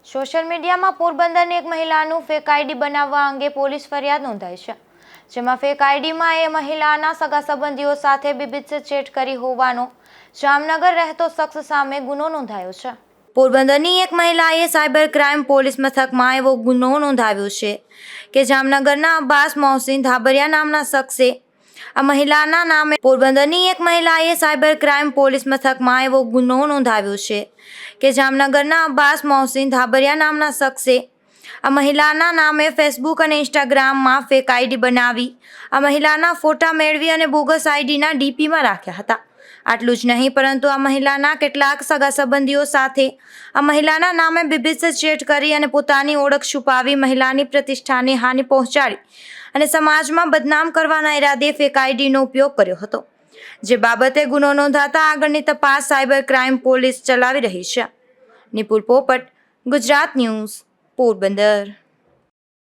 Social મીડિયામાં પોરબંદરની એક મહિલાનું ફેક આઈડી બનાવવા અંગે પોલીસ ફરિયાદ નોંધાઈ છે, જેમાં ફેક આઈડીમાં એ મહિલાના સગા સંબંધીઓ સાથે બીભત્સ ચેટ કરી હોવાનો જામનગર રહેતો શખ્સ સામે ગુનો નોંધાયો છે। પોરબંદરની એક મહિલાએ સાયબર ક્રાઇમ પોલીસ મથકમાં એવો ગુનો નોંધાવ્યો છે કે જામનગરના અબ્બાસ મોહસિન ધાબરિયા નામના શખ્સે આ મહિલાના નામે પોરબંદરની એક મહિલાએ સાયબર ક્રાઇમ પોલીસ મથકમાં એવો ગુનો નોંધાવ્યો છે કે જામનગરના અબ્બાસ મોહસિન ધાબરિયા નામના શખ્સે આ મહિલાના નામે ફેસબુક અને ઇન્સ્ટાગ્રામમાં ફેક આઈડી બનાવી આ મહિલાના ફોટા મેળવી અને બોગસ આઈડીના ડીપીમાં રાખ્યા હતા। આટલું જ નહીં, પરંતુ આ મહિલાના કેટલાક સગા સંબંધીઓ સાથે આ મહિલાના નામે બીભત્સ ચેટ કરી અને પોતાની ઓળખ છુપાવી મહિલાની પ્રતિષ્ઠાને હાનિ પહોંચાડી અને સમાજમાં બદનામ કરવાના ઈરાદે ફેક આઈડીનો ઉપયોગ કર્યો હતો, જે બાબતે ગુનો નોંધાતા આગળની તપાસ સાયબર ક્રાઇમ પોલીસ ચલાવી રહી છે। નિપુલ પોપટ, ગુજરાત ન્યૂઝ, પોરબંદર।